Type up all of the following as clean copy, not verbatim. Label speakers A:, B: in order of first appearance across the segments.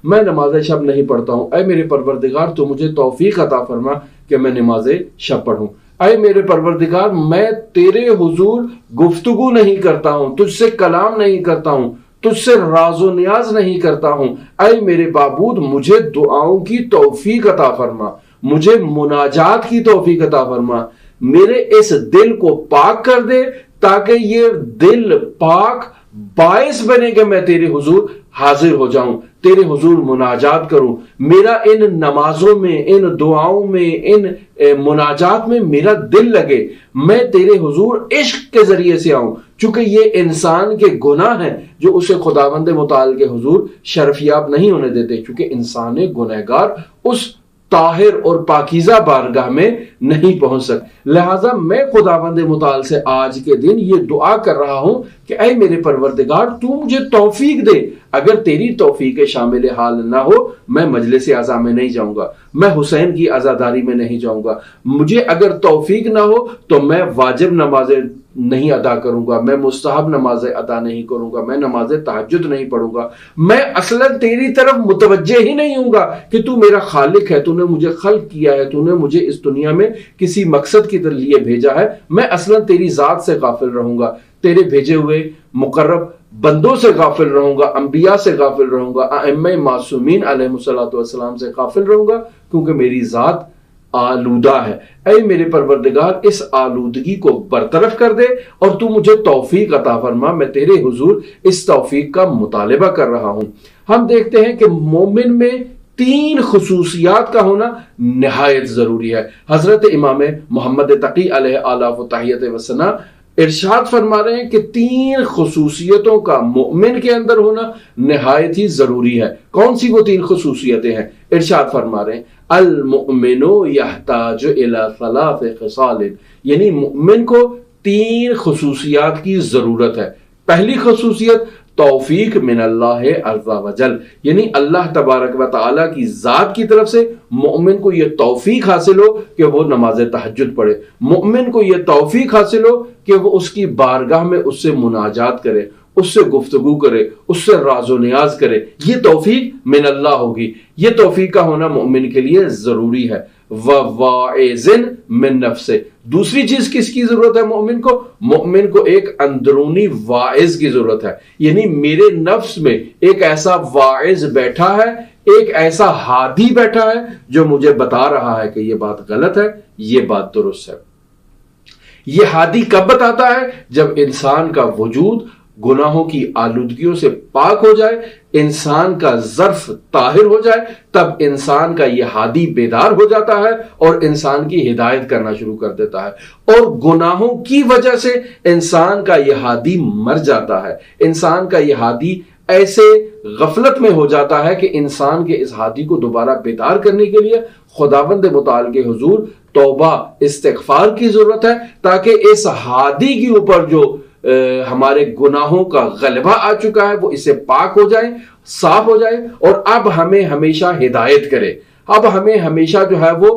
A: میں نماز شب نہیں پڑھتا ہوں، اے میرے پروردگار تو مجھے توفیق عطا فرما کہ میں نماز شب پڑھوں۔ اے میرے پروردگار میں تیرے حضور گفتگو نہیں کرتا ہوں، تجھ سے کلام نہیں کرتا ہوں، تجھ سے راز و نیاز نہیں کرتا ہوں، اے میرے معبود مجھے دعاؤں کی توفیق عطا فرما، مجھے مناجات کی توفیق عطا فرما، میرے اس دل کو پاک کر دے تاکہ یہ دل پاک باعث بنے کہ میں تیرے حضور حاضر ہو جاؤں، تیرے حضور مناجات کروں، میرا ان نمازوں میں، ان دعاؤں میں، ان مناجات میں میرا دل لگے، میں تیرے حضور عشق کے ذریعے سے آؤں، چونکہ یہ انسان کے گناہ ہیں جو اسے خداوند متعال کے حضور شرفیاب نہیں ہونے دیتے، چونکہ انسان گنہگار اس طاہر اور پاکیزہ بارگاہ میں نہیں پہنچ سکتے۔ لہٰذا میں خداوند متعال سے آج کے دن یہ دعا کر رہا ہوں کہ اے میرے پروردگار تو مجھے توفیق دے، اگر تیری توفیق شامل حال نہ ہو میں مجلس عزا میں نہیں جاؤں گا، میں حسین کی عزاداری میں نہیں جاؤں گا، مجھے اگر توفیق نہ ہو تو میں واجب نمازیں نہیں ادا کروں گا، میں مستحب نمازیں ادا نہیں کروں گا، میں نماز تہجد نہیں پڑھوں گا، میں اصلا تیری طرف متوجہ ہی نہیں ہوں گا کہ تو میرا خالق ہے، تو نے مجھے خلق کیا ہے، تو نے مجھے اس دنیا میں کسی مقصد کے لیے بھیجا ہے، میں اصلا تیری ذات سے غافل رہوں گا، تیرے بھیجے ہوئے مقرب بندوں سے غافل رہوں گا، انبیاء سے غافل رہوں گا، ائمہ معصومین علیہ السلام سے غافل رہوں گا، کیونکہ میری ذات آلودہ ہے۔ اے میرے پروردگار اس آلودگی کو برطرف کر دے اور تو مجھے توفیق عطا فرما، میں تیرے حضور اس توفیق کا مطالبہ کر رہا ہوں۔ ہم دیکھتے ہیں کہ مومن میں 3 خصوصیات کا ہونا نہایت ضروری ہے۔ حضرت امام محمد تقی علیہ آلاف و تحیت و ثنا ارشاد فرما رہے ہیں کہ 3 خصوصیتوں کا مومن کے اندر ہونا نہایت ہی ضروری ہے۔ کون سی وہ 3 خصوصیتیں ہیں؟ ارشاد فرما رہے ہیں المؤمن یحتاج الی 3 خصال، یعنی مومن کو 3 خصوصیات کی ضرورت ہے۔ پہلی خصوصیت توفیق من اللہ عز و جل، یعنی اللہ تبارک و تعالی کی ذات کی طرف سے مومن کو یہ توفیق حاصل ہو کہ وہ نماز تہجد پڑھے، مومن کو یہ توفیق حاصل ہو کہ وہ اس کی بارگاہ میں اس سے مناجات کرے، اس سے گفتگو کرے، اس سے راز و نیاز کرے، یہ توفیق من اللہ ہوگی۔ یہ توفیق کا ہونا مومن کے لیے ضروری ہے۔ وواعظ من نفس، دوسری چیز کس کی ضرورت ہے مومن کو؟ مومن کو ایک اندرونی واعظ کی ضرورت ہے، یعنی میرے نفس میں ایک ایسا واعظ بیٹھا ہے، ایک ایسا ہادی بیٹھا ہے جو مجھے بتا رہا ہے کہ یہ بات غلط ہے، یہ بات درست ہے۔ یہ ہادی کب بتاتا ہے؟ جب انسان کا وجود گناہوں کی آلودگیوں سے پاک ہو جائے، انسان کا ظرف طاہر ہو جائے، تب انسان کا یہ ہادی بیدار ہو جاتا ہے اور انسان کی ہدایت کرنا شروع کر دیتا ہے، اور گناہوں کی وجہ سے انسان کا یہ ہادی مر جاتا ہے، انسان کا یہ ہادی ایسے غفلت میں ہو جاتا ہے کہ انسان کے اس ہادی کو دوبارہ بیدار کرنے کے لیے خداوند متعال کے حضور توبہ استغفار کی ضرورت ہے، تاکہ اس ہادی کے اوپر جو ہمارے گناہوں کا غلبہ آ چکا ہے وہ اس سے پاک ہو جائے، صاف ہو جائے، اور اب ہمیں ہمیشہ ہدایت کرے، اب ہمیں ہمیشہ جو ہے وہ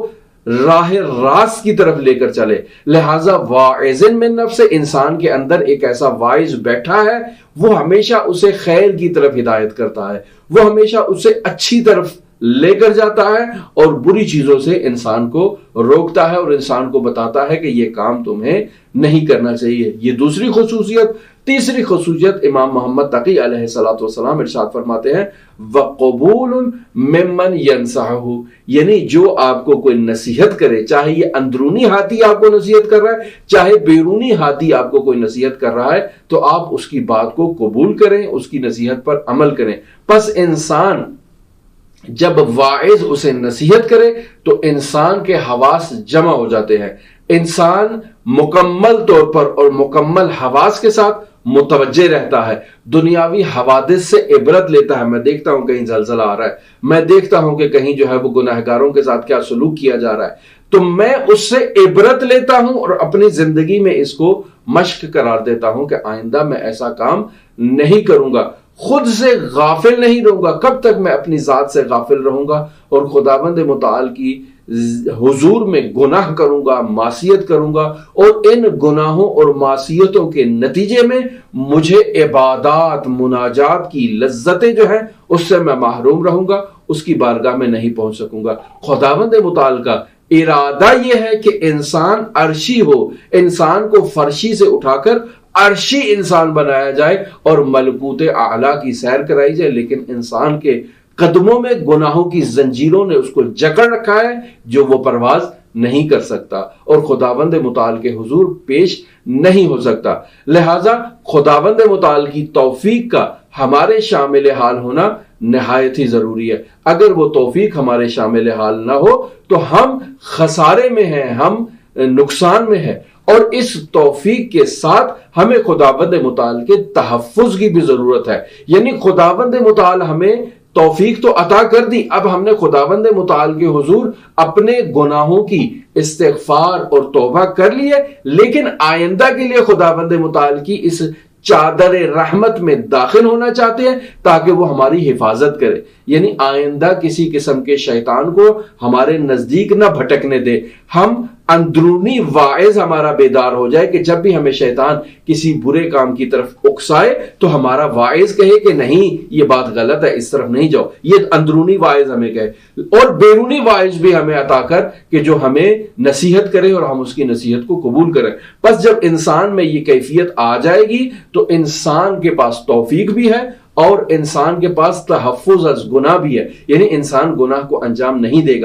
A: راہ راست کی طرف لے کر چلے۔ لہٰذا واعظ من نفس، انسان کے اندر ایک ایسا واعظ بیٹھا ہے، وہ ہمیشہ اسے خیر کی طرف ہدایت کرتا ہے، وہ ہمیشہ اسے اچھی طرف لے کر جاتا ہے اور بری چیزوں سے انسان کو روکتا ہے اور انسان کو بتاتا ہے کہ یہ کام تمہیں نہیں کرنا چاہیے۔ یہ دوسری خصوصیت۔ تیسری خصوصیت امام محمد تقی علیہ السلام ارشاد فرماتے ہیں وَقُبُولٌ مِّمَّنْ يَنْصَحُهُ، یعنی جو آپ کو کوئی نصیحت کرے، چاہے یہ اندرونی ہاتھی آپ کو نصیحت کر رہا ہے، چاہے بیرونی ہاتھی آپ کو کوئی نصیحت کر رہا ہے، تو آپ اس کی بات کو قبول کریں، اس کی نصیحت پر عمل کریں۔ پس انسان جب واعظ اسے نصیحت کرے تو انسان کے حواس جمع ہو جاتے ہیں، انسان مکمل طور پر اور مکمل حواس کے ساتھ متوجہ رہتا ہے، دنیاوی حوادث سے عبرت لیتا ہے۔ میں دیکھتا ہوں کہیں زلزلہ آ رہا ہے، میں دیکھتا ہوں کہ کہیں جو ہے وہ گناہگاروں کے ساتھ کیا سلوک کیا جا رہا ہے، تو میں اس سے عبرت لیتا ہوں اور اپنی زندگی میں اس کو مشق قرار دیتا ہوں کہ آئندہ میں ایسا کام نہیں کروں گا، خود سے غافل نہیں رہوں گا۔ کب تک میں اپنی ذات سے غافل رہوں گا اور خداوند متعال کی حضور میں گناہ کروں گا، معصیت کروں گا، اور ان گناہوں اور معصیتوں کے نتیجے میں مجھے عبادات، مناجات کی لذتیں جو ہیں اس سے میں محروم رہوں گا، اس کی بارگاہ میں نہیں پہنچ سکوں گا۔ خداوند متعال کا ارادہ یہ ہے کہ انسان عرشی ہو، انسان کو فرشی سے اٹھا کر عرشی انسان بنایا جائے اور ملکوت اعلیٰ کی سیر کرائی جائے، لیکن انسان کے قدموں میں گناہوں کی زنجیروں نے اس کو جکڑ رکھا ہے جو وہ پرواز نہیں کر سکتا اور خداوند متعال کے حضور پیش نہیں ہو سکتا۔ لہذا خداوند متعال کی توفیق کا ہمارے شامل حال ہونا نہایت ہی ضروری ہے۔ اگر وہ توفیق ہمارے شامل حال نہ ہو تو ہم خسارے میں ہیں، ہم نقصان میں ہیں، اور اس توفیق کے ساتھ ہمیں خداوند متعال کے تحفظ کی بھی ضرورت ہے۔ یعنی خداوند متعال ہمیں توفیق تو عطا کر دی، اب ہم نے خداوند متعال کے حضور اپنے گناہوں کی استغفار اور توبہ کر لیے، لیکن آئندہ کے لیے خداوند متعال کی اس چادر رحمت میں داخل ہونا چاہتے ہیں تاکہ وہ ہماری حفاظت کرے، یعنی آئندہ کسی قسم کے شیطان کو ہمارے نزدیک نہ بھٹکنے دے۔ ہم اندرونی واعظ ہمارا بیدار ہو جائے کہ جب بھی ہمیں شیطان کسی برے کام کی طرف اکسائے تو ہمارا واعظ کہے کہ نہیں یہ بات غلط ہے، اس طرف نہیں جاؤ، یہ اندرونی واعظ ہمیں کہے، اور بیرونی واعظ بھی ہمیں عطا کر کہ جو ہمیں نصیحت کرے اور ہم اس کی نصیحت کو قبول کریں۔ بس جب انسان میں یہ کیفیت آ جائے گی تو انسان کے پاس توفیق بھی ہے اور انسان کے پاس تحفظ از گناہ بھی ہے، یعنی انسان گناہ کو انجام نہیں دے گا۔